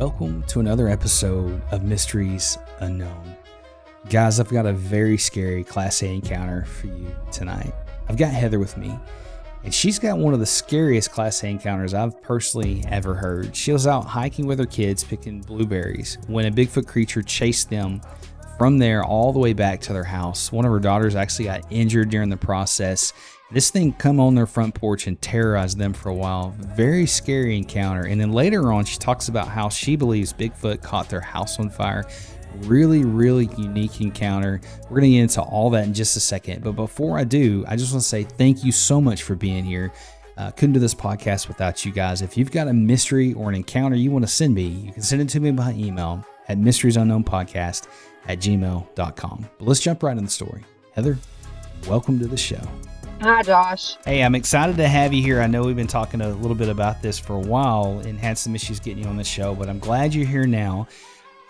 Welcome to another episode of Mysteries Unknown. Guys, I've got a very scary Class A encounter for you tonight. I've got Heather with me, and she's got one of the scariest Class A encounters I've personally ever heard. She was out hiking with her kids picking blueberries when a Bigfoot creature chased them from there all the way back to their house. One of her daughters actually got injured during the process. This thing come on their front porch and terrorized them for a while. Very scary encounter. And then later on, she talks about how she believes Bigfoot caught their house on fire. Really, really unique encounter. We're going to get into all that in just a second. But before I do, I just want to say thank you so much for being here. Couldn't do this podcast without you guys. If you've got a mystery or an encounter you want to send me, you can send it to me by email at mysteriesunknownpodcast@gmail.com. But let's jump right in the story. Heather, welcome to the show. Hi, Josh. Hey, I'm excited to have you here. I know we've been talking a little bit about this for a while and had some issues getting you on the show, but I'm glad you're here now.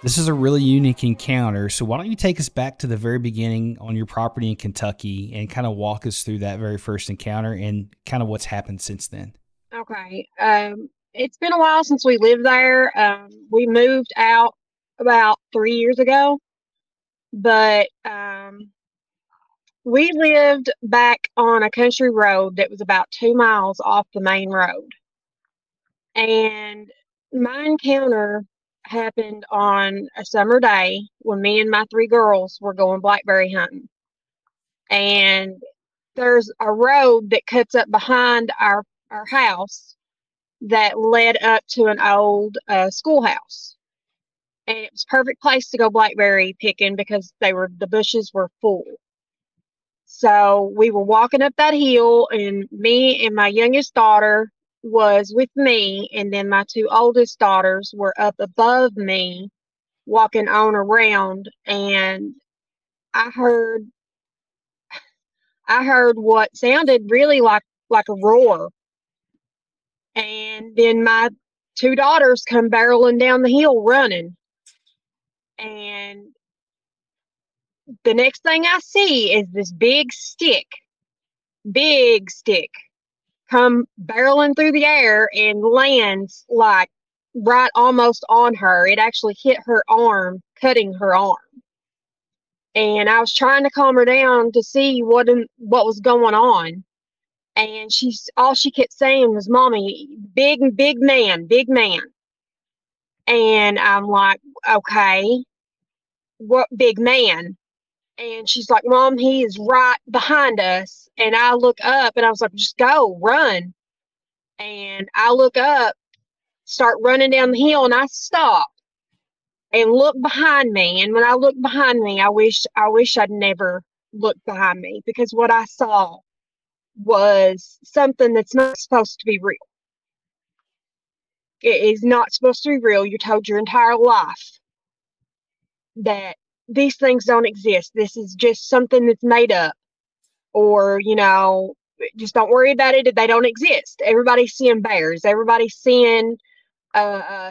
This is a really unique encounter. So why don't you take us back to the very beginning on your property in Kentucky and kind of walk us through that very first encounter and kind of what's happened since then? Okay. It's been a while since we lived there. We moved out about 3 years ago, but we lived back on a country road that was about 2 miles off the main road. And my encounter happened on a summer day when me and my 3 girls were going blackberry hunting. And there's a road that cuts up behind our house that led up to an old schoolhouse. And it was a perfect place to go blackberry picking because the bushes were full. So we were walking up that hill, and me and my youngest daughter was with me, and then my 2 oldest daughters were up above me walking on around, and I heard what sounded really like a roar. And then my 2 daughters come barreling down the hill running. And the next thing I see is this big stick come barreling through the air and lands like right almost on her. It actually hit her arm, cutting her arm. And I was trying to calm her down to see what was going on. And all she kept saying was, "Mommy, big man, big man." And I'm like, "Okay, what big man?" And she's like, "Mom, he is right behind us." And I look up and I was like, "Just go, run." And I look up, start running down the hill, and I stop and look behind me. And when I look behind me, I wish I'd never looked behind me, because what I saw was something that's not supposed to be real. It is not supposed to be real. You're told your entire life that these things don't exist. This is just something that's made up, or, just don't worry about it. They don't exist. Everybody's seeing bears. Everybody's seeing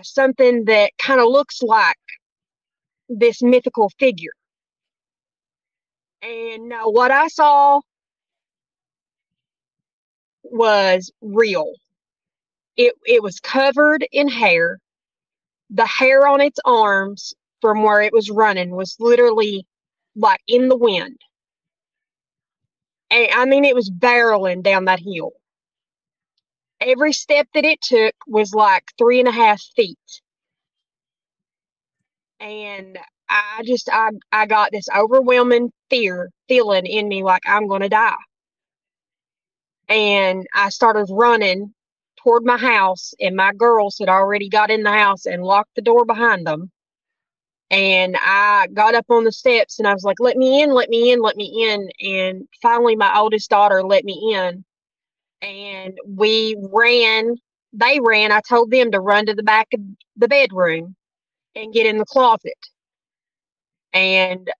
something that kind of looks like this mythical figure. And no, what I saw was real. It was covered in hair. The hair on its arms from where it was running was literally like in the wind. And I mean, it was barreling down that hill. Every step that it took was like 3.5 feet. And I got this overwhelming feeling in me like I'm going to die. And I started running toward my house, and my girls had already got in the house and locked the door behind them. And I got up on the steps and I was like, "Let me in, let me in, let me in." And finally my oldest daughter let me in. And they ran. I told them to run to the back of the bedroom and get in the closet. And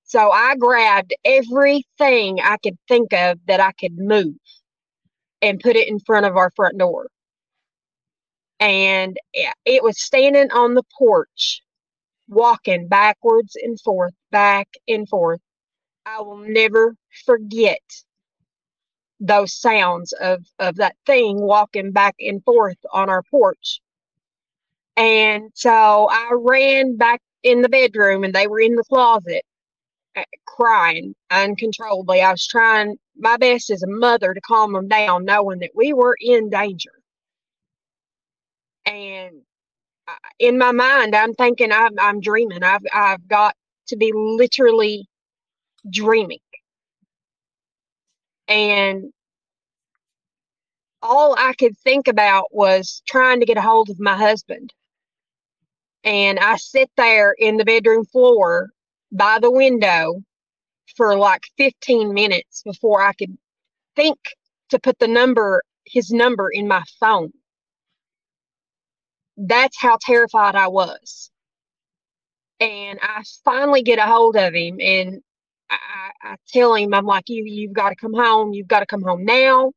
so I grabbed everything I could think of that I could move and put it in front of our front door. And it was standing on the porch, walking backwards and forth, back and forth. I will never forget those sounds of that thing walking back and forth on our porch. And so I ran back in the bedroom and they were in the closet crying uncontrollably. I was trying my best as a mother to calm them down, knowing that we were in danger. And in my mind, I'm thinking I'm dreaming. I've got to be literally dreaming. And all I could think about was trying to get a hold of my husband. And I sit there in the bedroom floor by the window for like 15 minutes before I could think to put his number in my phone. That's how terrified I was. And I finally get a hold of him and I tell him, I'm like, you've got to come home. You've got to come home now.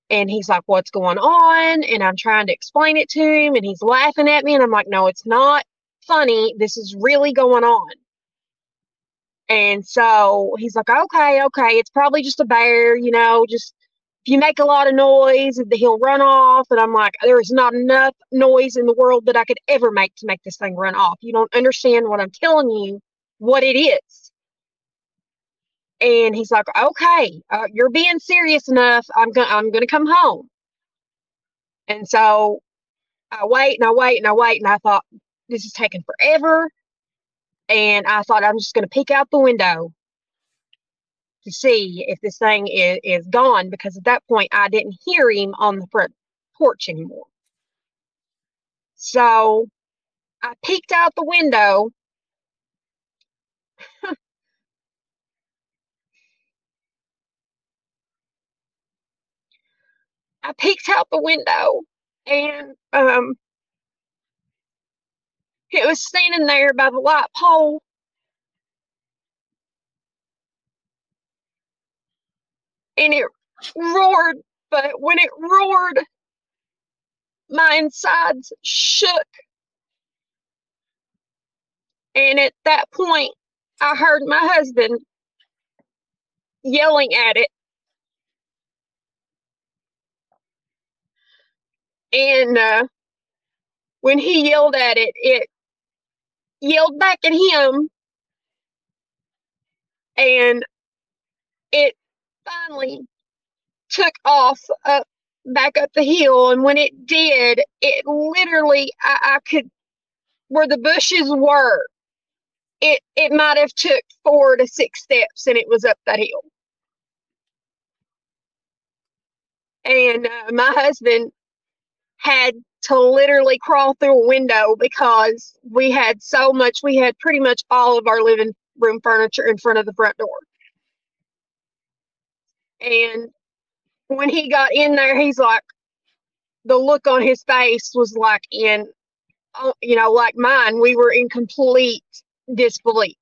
And he's like, what's going on? And I'm trying to explain it to him and he's laughing at me. And I'm like, no, it's not funny. This is really going on. And so he's like, okay, it's probably just a bear, just if you make a lot of noise, he'll run off. And I'm like, there is not enough noise in the world that I could ever make to make this thing run off. You don't understand what I'm telling you, what it is. And he's like, okay, you're being serious enough. I'm gonna come home. And so I wait and I wait and I wait. And I thought, this is taking forever. And I thought, I'm just gonna peek out the window to see if this thing is gone, because at that point I didn't hear him on the front porch anymore. So I peeked out the window. I peeked out the window and it was standing there by the light pole. And it roared, but when it roared, my insides shook. And at that point, I heard my husband yelling at it. And when he yelled at it, it yelled back at him. And it finally took off back up the hill. And when it did, it literally, I could, where the bushes were, it might have took 4 to 6 steps and it was up that hill. And my husband had to literally crawl through a window because we had pretty much all of our living room furniture in front of the front door. And when he got in there, he's like, the look on his face was like like mine. We were in complete disbelief.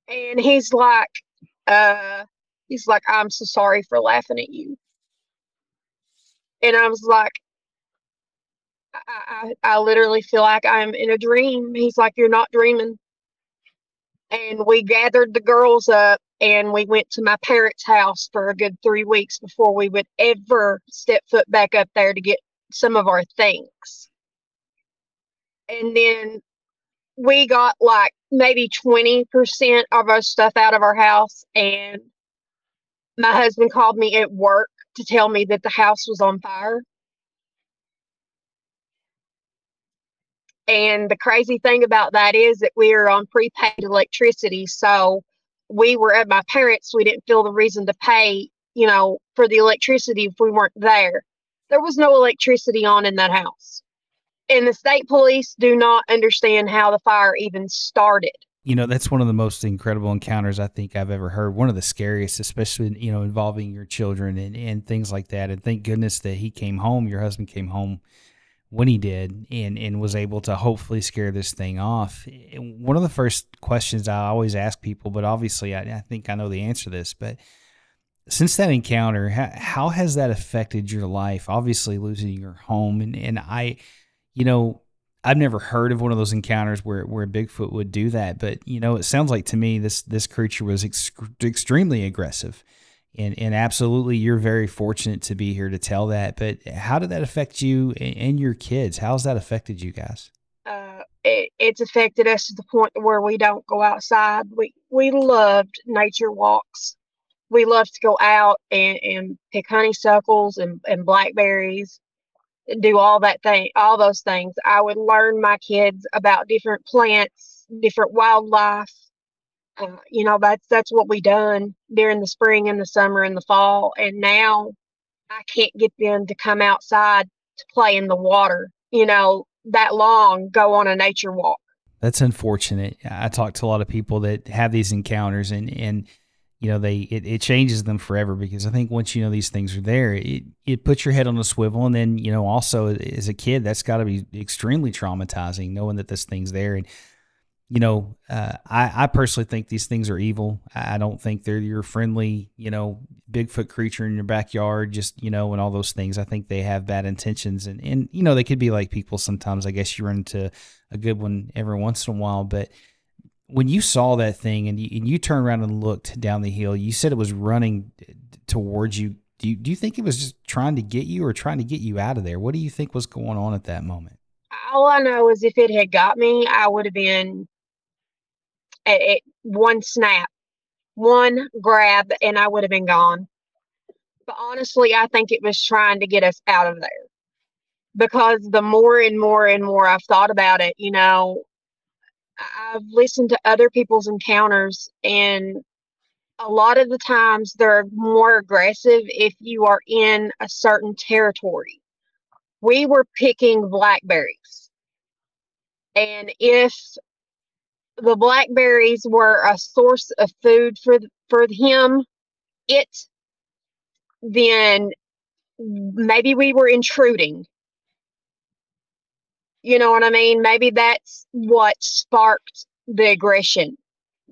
And he's like, I'm so sorry for laughing at you. And I was like, I literally feel like I'm in a dream. He's like, you're not dreaming. And we gathered the girls up and we went to my parents' house for a good 3 weeks before we would ever step foot back up there to get some of our things. And then we got like maybe 20% of our stuff out of our house. And my husband called me at work to tell me that the house was on fire. And the crazy thing about that is that we are on prepaid electricity. So we were at my parents'. We didn't feel the reason to pay, for the electricity if we weren't there. There was no electricity on in that house. And the state police do not understand how the fire even started. That's one of the most incredible encounters I think I've ever heard. One of the scariest, especially, involving your children and things like that. And thank goodness that he came home, your husband came home when he did and was able to hopefully scare this thing off. One of the first questions I always ask people, but obviously I think I know the answer to this, but since that encounter, how has that affected your life? Obviously losing your home. And I've never heard of one of those encounters where Bigfoot would do that, but it sounds like to me this creature was extremely aggressive. And absolutely, you're very fortunate to be here to tell that. But how did that affect you and your kids? How's that affected you guys? It's affected us to the point where we don't go outside. We loved nature walks. We loved to go out and pick honeysuckles and blackberries, do all those things. I would learn my kids about different plants, different wildlife. That's what we done during the spring and the summer and the fall. And now I can't get them to come outside to play in the water, that long, go on a nature walk. That's unfortunate. I talk to a lot of people that have these encounters, and it changes them forever, because I think once these things are there, it puts your head on a swivel. And then also as a kid, that's got to be extremely traumatizing, knowing that this thing's there. And I personally think these things are evil. I don't think they're your friendly, Bigfoot creature in your backyard, just, and all those things. I think they have bad intentions, and they could be like people sometimes. I guess you run into a good one every once in a while. But when you saw that thing and you turned around and looked down the hill, you said it was running towards you. Do you think it was just trying to get you or trying to get you out of there? What do you think was going on at that moment? All I know is if it had got me, I would have been at one snap, one grab, and I would have been gone. But honestly, I think it was trying to get us out of there, because the more and more and more I've thought about it, I've listened to other people's encounters, and a lot of the times they're more aggressive if you are in a certain territory. We were picking blackberries, and if the blackberries were a source of food for him, then maybe we were intruding. You know what I mean? Maybe that's what sparked the aggression.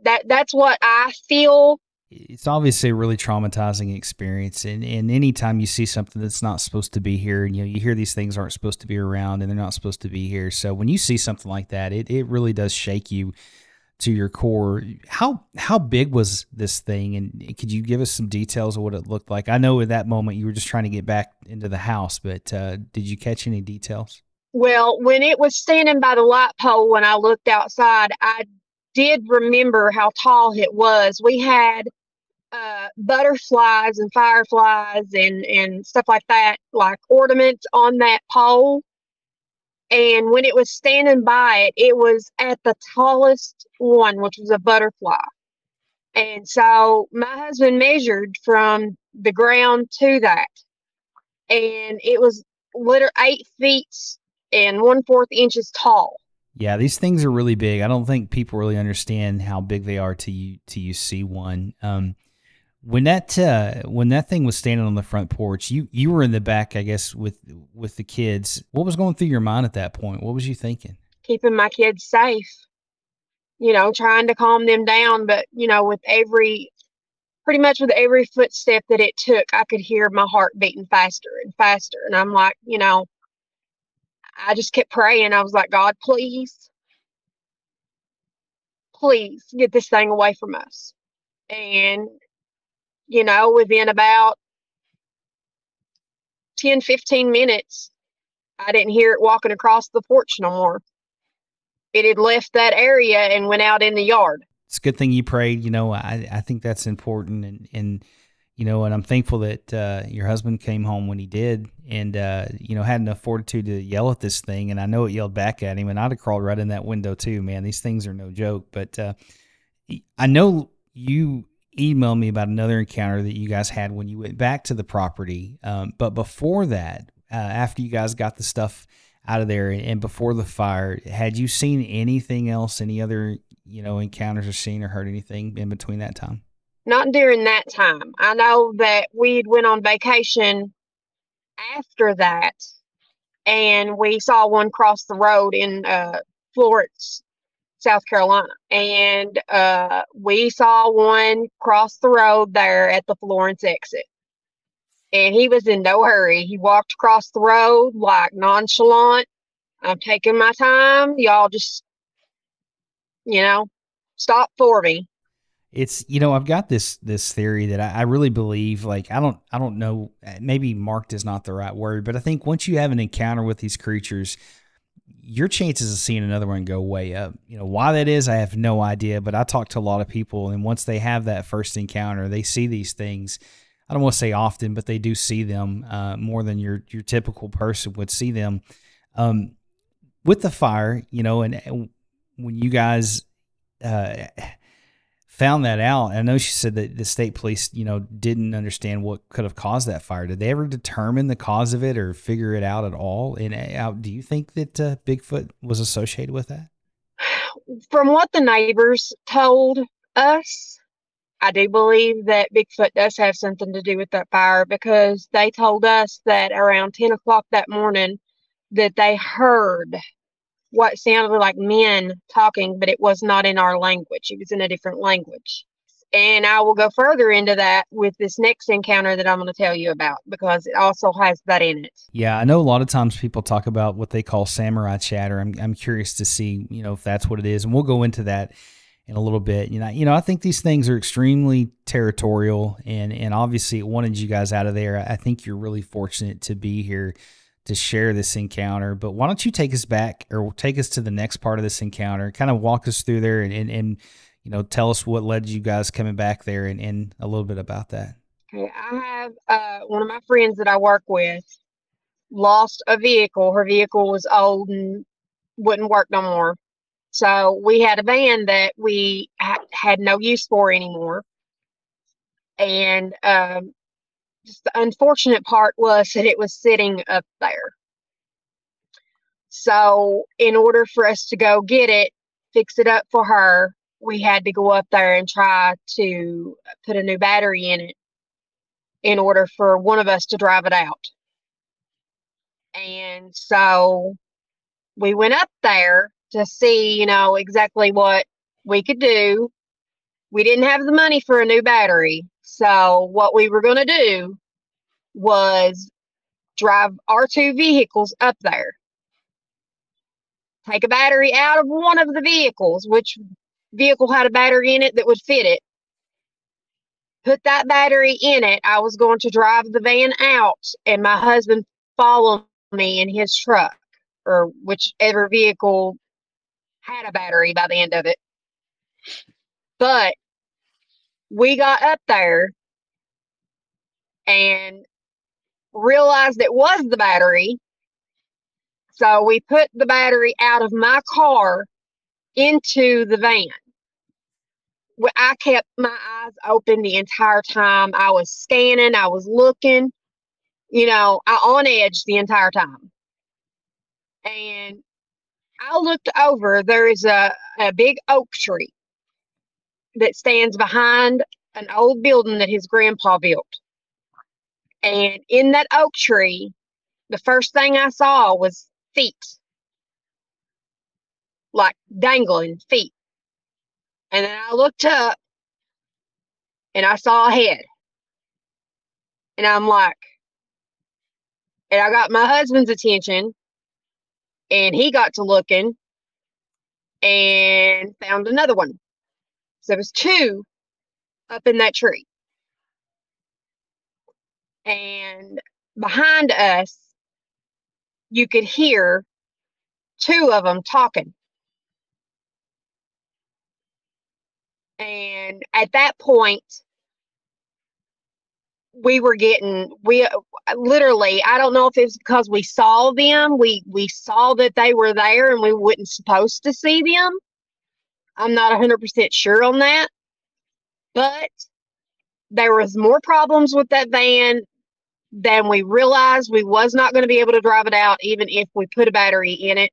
That's what I feel. It's obviously a really traumatizing experience, and anytime you see something that's not supposed to be here, and you hear these things aren't supposed to be around and they're not supposed to be here. So when you see something like that, it really does shake you to your core. How big was this thing, and could you give us some details of what it looked like? I know at that moment you were just trying to get back into the house, but did you catch any details? Well, when it was standing by the light pole, when I looked outside, I did remember how tall it was. We had butterflies and fireflies and stuff like that, like ornaments on that pole. And when it was standing by it, it was at the tallest one, which was a butterfly. And so my husband measured from the ground to that, and it was literally 8 feet and 1/4 inches tall. Yeah, these things are really big. I don't think people really understand how big they are till you see one. When that thing was standing on the front porch, you were in the back, I guess, with the kids. What was going through your mind at that point? What was you thinking? Keeping my kids safe, trying to calm them down. But, pretty much with every footstep that it took, I could hear my heart beating faster and faster. And I'm like, I just kept praying. I was like, God, please get this thing away from us. And, within about 10, 15 minutes, I didn't hear it walking across the porch no more. It had left that area and went out in the yard. It's a good thing you prayed. I think that's important. And I'm thankful that your husband came home when he did, and had enough fortitude to yell at this thing. And I know it yelled back at him, and I'd have crawled right in that window too, man. These things are no joke. But I know you emailed me about another encounter that you guys had when you went back to the property. But before that, after you guys got the stuff out of there and before the fire, had you seen anything else, any other, encounters or seen or heard anything in between that time? Not during that time. I know that we'd went on vacation after that, and we saw one cross the road in Florence, South Carolina. And we saw one cross the road there at the Florence exit. And he was in no hurry. He walked across the road like nonchalant. I'm taking my time. Y'all just, stop for me. It's, I've got this theory that I really believe, like, I don't know, maybe marked is not the right word, but I think once you have an encounter with these creatures, your chances of seeing another one go way up. Why that is, I have no idea, but I talk to a lot of people, and once they have that first encounter, they see these things. I don't want to say often, but they do see them more than your typical person would see them. With the fire, and when you guys uh, found that out, I know she said that the state police, didn't understand what could have caused that fire. Did they ever determine the cause of it or figure it out at all? And do you think that Bigfoot was associated with that? From what the neighbors told us, I do believe that Bigfoot does have something to do with that fire, because they told us that around 10 o'clock that morning that they heard what sounded like men talking, but it was not in our language. It was in a different language. And I will go further into that with this next encounter that I'm going to tell you about, because it also has that in it. Yeah, I know a lot of times people talk about what they call samurai chatter. I'm curious to see, if that's what it is, and we'll go into that in a little bit. I think these things are extremely territorial, and obviously it wanted you guys out of there. I think you're really fortunate to be here to share this encounter. But why don't you take us back, or take us to the next part of this encounter, kind of walk us through there, and tell us what led you guys coming back there, and a little bit about that. Okay, I have one of my friends that I work with lost a vehicle. Her vehicle was old and wouldn't work no more. So we had a van that we had no use for anymore. And just the unfortunate part was that it was sitting up there. So in order for us to go get it, fix it up for her, we had to go up there and try to put a new battery in it in order for one of us to drive it out. And so we went up there to see, exactly what we could do. We didn't have the money for a new battery. So what we were going to do was drive our two vehicles up there, take a battery out of one of the vehicles, which vehicle had a battery in it that would fit it, put that battery in it. I was going to drive the van out, and my husband followed me in his truck, or whichever vehicle had a battery by the end of it. But we got up there and realized it was the battery. So we put the battery out of my car into the van. I kept my eyes open the entire time. I was scanning, I was looking, I on edge the entire time. And I looked over, there is a big oak tree that stands behind an old building that his grandpa built. And in that oak tree, the first thing I saw was feet, like dangling feet. And then I looked up and I saw a head. And I'm like, and I got my husband's attention, and he got to looking and found another one. So there was two up in that tree. And behind us, you could hear two of them talking. And at that point, we literally, I don't know if it's because we saw them, we saw that they were there and we weren't supposed to see them. I'm not 100% sure on that. But there was more problems with that van than we realized. We was not going to be able to drive it out even if we put a battery in it.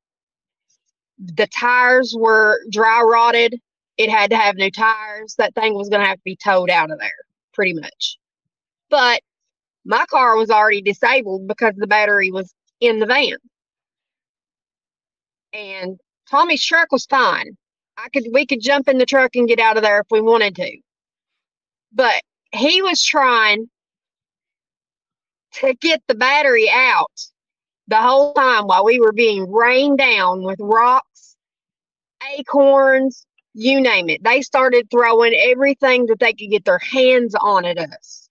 The tires were dry rotted. It had to have new tires. That thing was going to have to be towed out of there, pretty much. But my car was already disabled because the battery was in the van. And Tommy's truck was fine. We could jump in the truck and get out of there if we wanted to. But he was trying to get the battery out the whole time while we were being rained down with rocks, acorns, you name it. They started throwing everything that they could get their hands on at us.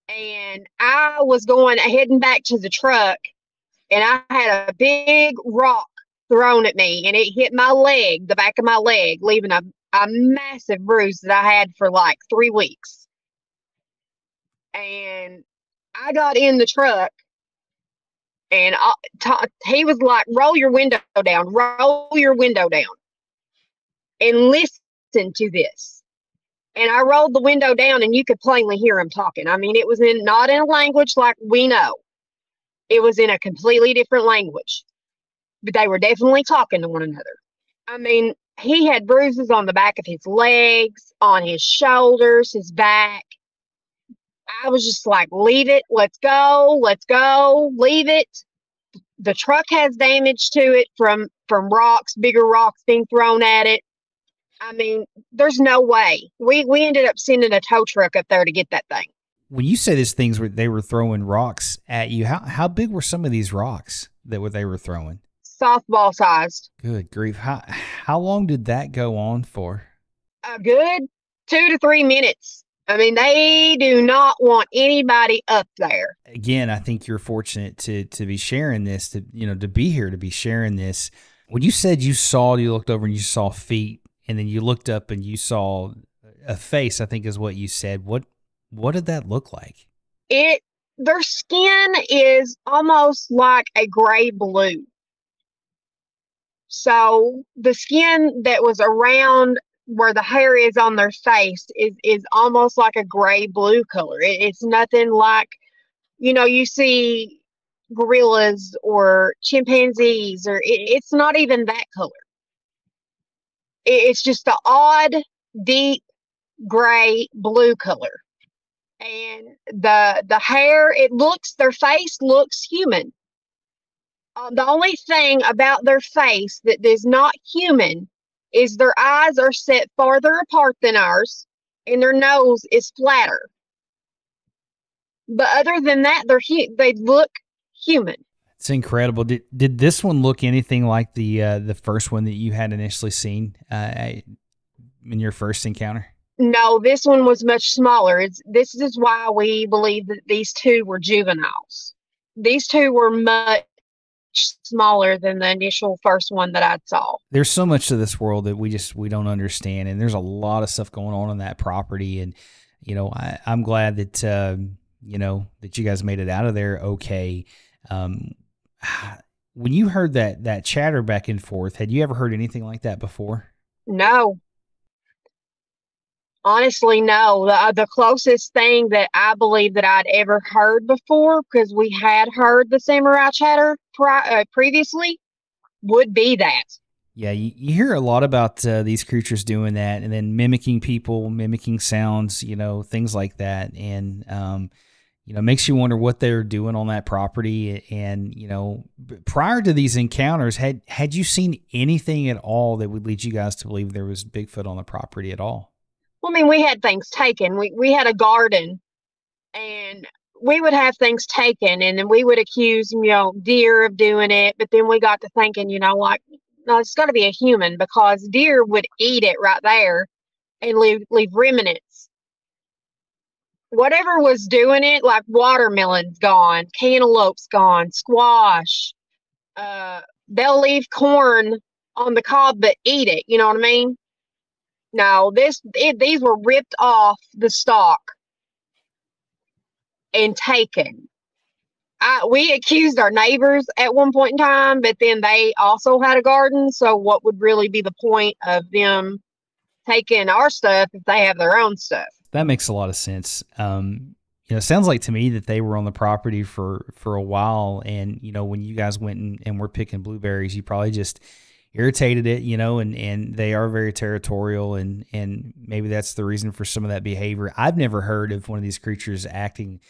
And I was heading back to the truck, and I had a big rock thrown at me, and it hit my leg, the back of my leg, leaving a massive bruise that I had for like 3 weeks. And I got in the truck, and he was like, roll your window down, and listen to this. And I rolled the window down, and you could plainly hear him talking. I mean, it was not in a language like we know. It was in a completely different language. But they were definitely talking to one another. I mean, he had bruises on the back of his legs, on his shoulders, his back. I was just like, leave it. Let's go. Leave it. The truck has damage to it from rocks, bigger rocks being thrown at it. I mean, there's no way. We ended up sending a tow truck up there to get that thing. When you say these things where they were throwing rocks at you, how big were some of these rocks that they were throwing? Softball sized. Good grief. How long did that go on for? A good 2 to 3 minutes. I mean, they do not want anybody up there. Again, I think you're fortunate to be sharing this, to be here, to be sharing this. When you said you looked over and you saw feet, and then you looked up and you saw a face, I think is what you said. What did that look like? Their skin is almost like a gray blue. So the skin that was around where the hair is on their face is almost like a gray blue color. It's nothing like, you see gorillas or chimpanzees, or it's not even that color. It's just the odd, deep gray blue color. And the hair, their face looks human. The only thing about their face that is not human is their eyes are set farther apart than ours, and their nose is flatter. But other than that, they look human. It's incredible. Did this one look anything like the first one that you had initially seen in your first encounter? No, this one was much smaller. This is why we believe that these two were juveniles. These two were much smaller than the initial first one that I saw. There's so much to this world that we don't understand, and there's a lot of stuff going on that property. And I'm glad that that you guys made it out of there okay. When you heard that chatter back and forth, had you ever heard anything like that before? No. Honestly, no. The closest thing that I believe that I'd ever heard before, because we had heard the samurai chatter previously, would be that. Yeah, you hear a lot about these creatures doing that, and then mimicking people, mimicking sounds, things like that. And, it makes you wonder what they're doing on that property. And, prior to these encounters, had you seen anything at all that would lead you guys to believe there was Bigfoot on the property at all? Well, I mean, we had things taken. We had a garden, and we would have things taken, and then we would accuse, deer of doing it. But then we got to thinking, no, it's got to be a human, because deer would eat it right there and leave remnants. Whatever was doing it, like watermelon's gone, cantaloupe's gone, squash. They'll leave corn on the cob but eat it. You know what I mean? No, these were ripped off the stalk and taken. We accused our neighbors at one point in time, but then they also had a garden. So what would really be the point of them taking our stuff if they have their own stuff? That makes a lot of sense. It sounds like to me that they were on the property for a while, and when you guys went and were picking blueberries, you probably just irritated it, and they are very territorial, and maybe that's the reason for some of that behavior. I've never heard of one of these creatures acting,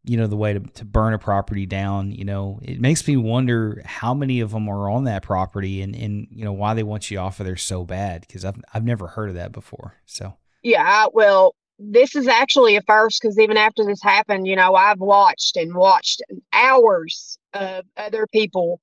the way to burn a property down. It makes me wonder how many of them are on that property, and why they want you off of there so bad, because I've never heard of that before. So yeah, well, this is actually a first, because even after this happened, I've watched hours of other people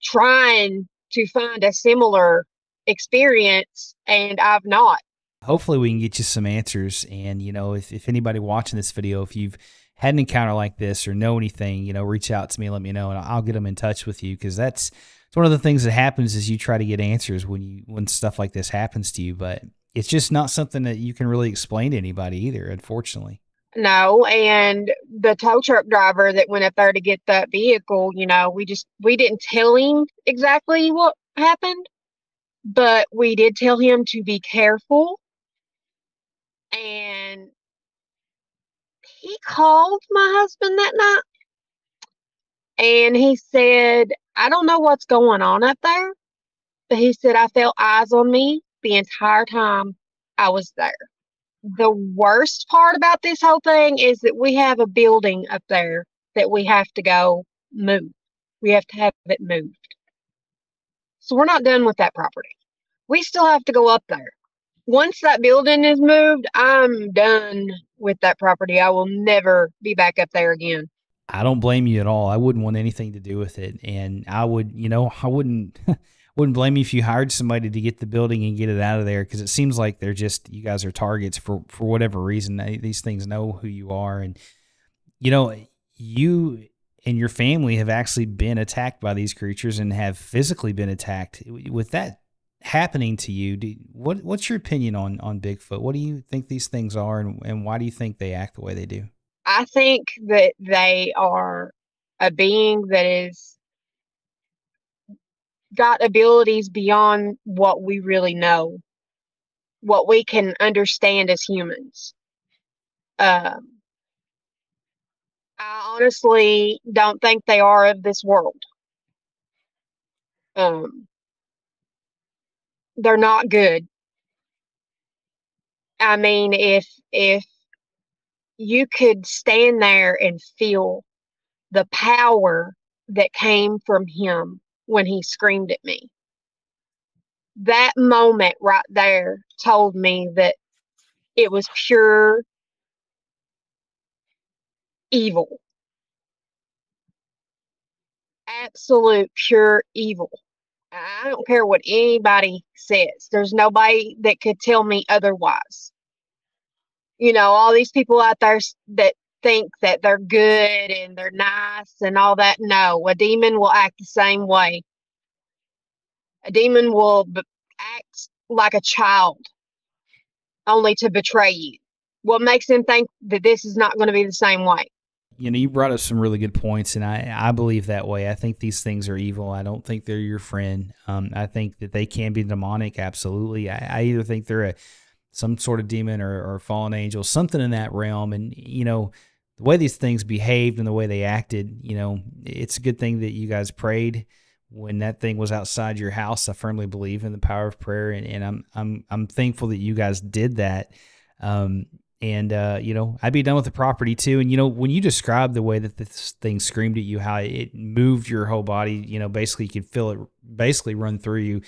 trying to find a similar experience, and I've not. Hopefully we can get you some answers. And, if anybody watching this video, if you've had an encounter like this or know anything, reach out to me, let me know, and I'll get them in touch with you. Cause it's one of the things that happens is you try to get answers when stuff like this happens to you, but it's just not something that you can really explain to anybody either, unfortunately. No, and the tow truck driver that went up there to get that vehicle, we didn't tell him exactly what happened, but we did tell him to be careful. And he called my husband that night and he said, I don't know what's going on up there, but he said, I felt eyes on me the entire time I was there. The worst part about this whole thing is that we have a building up there that we have to go move. We have to have it moved. So we're not done with that property. We still have to go up there. Once that building is moved, I'm done with that property. I will never be back up there again. I don't blame you at all. I wouldn't want anything to do with it. And I wouldn't wouldn't blame you if you hired somebody to get the building and get it out of there, because it seems like you guys are targets for whatever reason. These things know who you are. And, you and your family have actually been attacked by these creatures and have physically been attacked. With that happening to you, what's your opinion on Bigfoot? What do you think these things are, and why do you think they act the way they do? I think that they are a being that is got abilities beyond what we really know, what we can understand as humans. Um, I honestly don't think they are of this world. Um, they're not good. I mean, if you could stand there and feel the power that came from him when he screamed at me, that moment right there told me that it was pure evil, absolute pure evil. I don't care what anybody says. There's nobody that could tell me otherwise. All these people out there that think that they're good and they're nice and all that. No, a demon will act the same way. A demon will act like a child, only to betray you. What makes them think that this is not going to be the same way? You brought up some really good points, and I believe that way. I think these things are evil. I don't think they're your friend. I think that they can be demonic, absolutely. I either think they're some sort of demon or fallen angel, something in that realm. And, the way these things behaved and the way they acted, it's a good thing that you guys prayed when that thing was outside your house. I firmly believe in the power of prayer, and I'm thankful that you guys did that. I'd be done with the property too. And, when you describe the way that this thing screamed at you, how it moved your whole body, basically you could feel it basically run through you.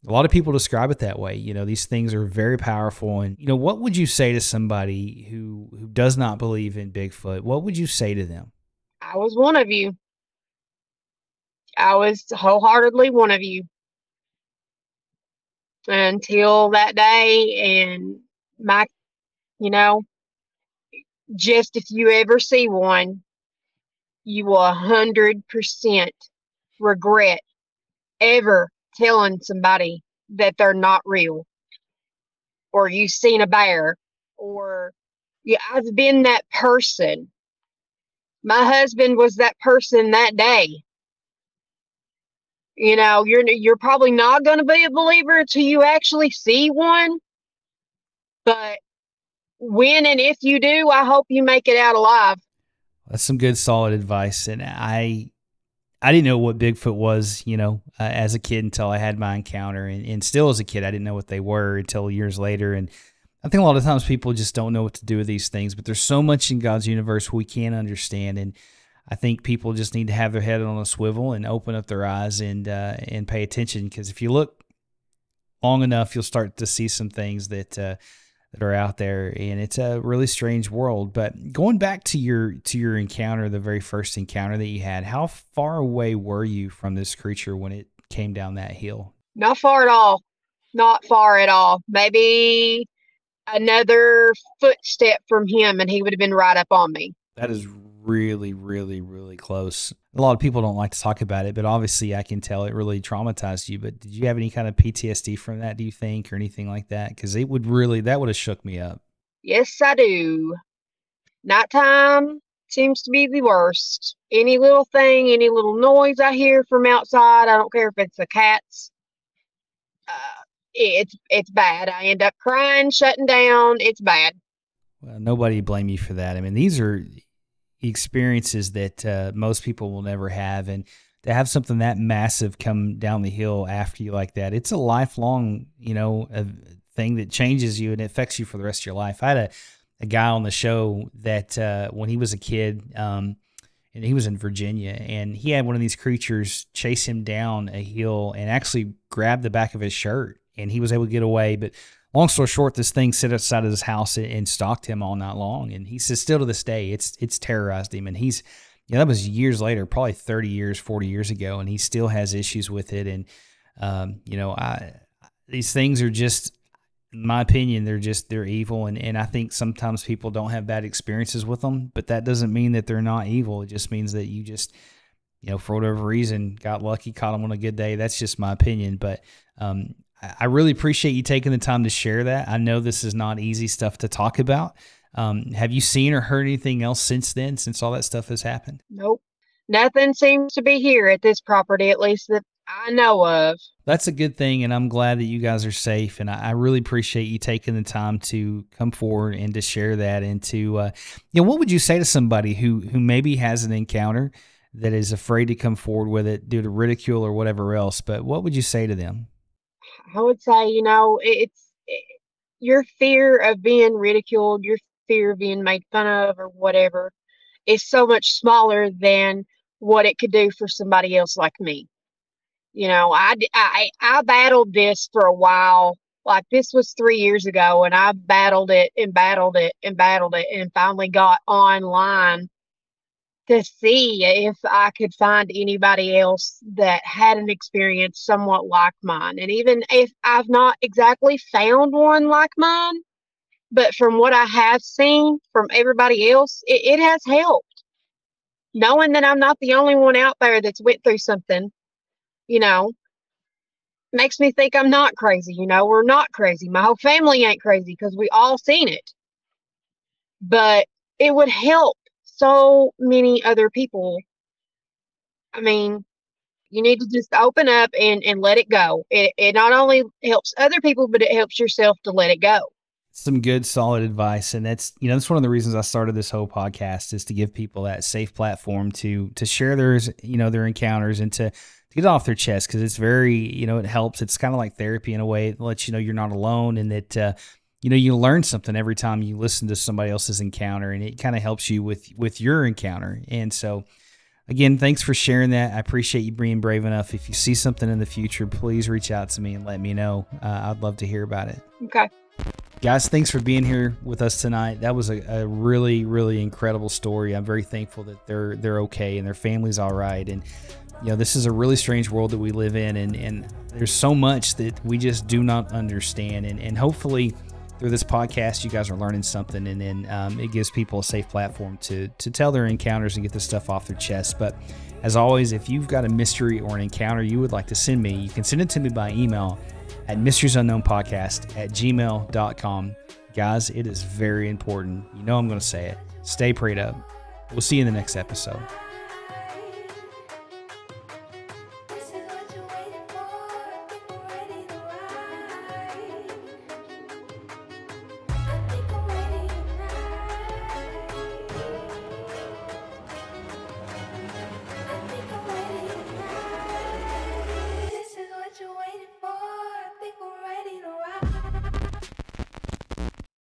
A lot of people describe it that way. These things are very powerful. And, what would you say to somebody who does not believe in Bigfoot? What would you say to them? I was one of you. I was wholeheartedly one of you until that day. And just if you ever see one, you will 100% regret ever telling somebody that they're not real, or you've seen a bear, or I've been that person. My husband was that person that day. You're probably not going to be a believer until you actually see one, but when and if you do, I hope you make it out alive. That's some good, solid advice. And I didn't know what Bigfoot was, as a kid until I had my encounter. And still as a kid, I didn't know what they were until years later. And I think a lot of times people just don't know what to do with these things. But there's so much in God's universe we can't understand. And I think people just need to have their head on a swivel and open up their eyes and pay attention. Because if you look long enough, you'll start to see some things that are out there, and it's a really strange world. But going back to your encounter, the very first encounter that you had, how far away were you from this creature when it came down that hill? Not far at all. Not far at all. Maybe another footstep from him and he would have been right up on me. That is really, really, really close. A lot of people don't like to talk about it, but obviously I can tell it really traumatized you. But did you have any kind of PTSD from that, do you think, or anything like that? Because that would have shook me up. Yes, I do. Nighttime seems to be the worst. Any little thing, any little noise I hear from outside, I don't care if it's the cats. It's bad. I end up crying, shutting down. It's bad. Well, nobody blame you for that. I mean, these are experiences that most people will never have, and to have something that massive come down the hill after you like that, it's a lifelong, a thing that changes you and it affects you for the rest of your life. I had a guy on the show that when he was a kid, and he was in Virginia, and he had one of these creatures chase him down a hill and actually grab the back of his shirt, and he was able to get away. But long story short, this thing sat outside of his house and stalked him all night long. And he says still to this day, it's terrorized him. And he's, that was years later, probably 30 years, 40 years ago, and he still has issues with it. And, these things are just, in my opinion, they're evil. And I think sometimes people don't have bad experiences with them, but that doesn't mean that they're not evil. It just means that you just, for whatever reason, got lucky, caught them on a good day. That's just my opinion. But, I really appreciate you taking the time to share that. I know this is not easy stuff to talk about. Have you seen or heard anything else since then, since all that stuff has happened? Nope. Nothing seems to be here at this property, at least that I know of. That's a good thing, and I'm glad that you guys are safe, and I really appreciate you taking the time to come forward and to share that. And to, what would you say to somebody who maybe has an encounter that is afraid to come forward with it due to ridicule or whatever else, but what would you say to them? I would say, your fear of being ridiculed, your fear of being made fun of or whatever is so much smaller than what it could do for somebody else like me. I battled this for a while. Like, this was 3 years ago, and I battled it and battled it and battled it, and finally got online to see if I could find anybody else that had an experience somewhat like mine. And even if I've not exactly found one like mine, but from what I have seen from everybody else, it has helped. Knowing that I'm not the only one out there that's went through something, makes me think I'm not crazy. We're not crazy. My whole family ain't crazy because we all seen it. But it would help so many other people. I mean, you need to just open up and let it go. It not only helps other people, but it helps yourself to let it go. Some good, solid advice. And that's one of the reasons I started this whole podcast, is to give people that safe platform to share their encounters and to get it off their chest. Cause it's very, it helps. It's kind of like therapy in a way. It lets you know you're not alone, and that, you learn something every time you listen to somebody else's encounter, and it kind of helps you with your encounter. And so, again, thanks for sharing that. I appreciate you being brave enough. If you see something in the future, please reach out to me and let me know. I'd love to hear about it. Okay. Guys, thanks for being here with us tonight. That was a really, really incredible story. I'm very thankful that they're okay and their family's all right. And this is a really strange world that we live in, and there's so much that we just do not understand. And hopefully, through this podcast, you guys are learning something, and then it gives people a safe platform to tell their encounters and get this stuff off their chest. But as always, if you've got a mystery or an encounter you would like to send me, you can send it to me by email at mysteriesunknownpodcast@gmail.com. Guys, it is very important. I'm going to say it. Stay prayed up. We'll see you in the next episode.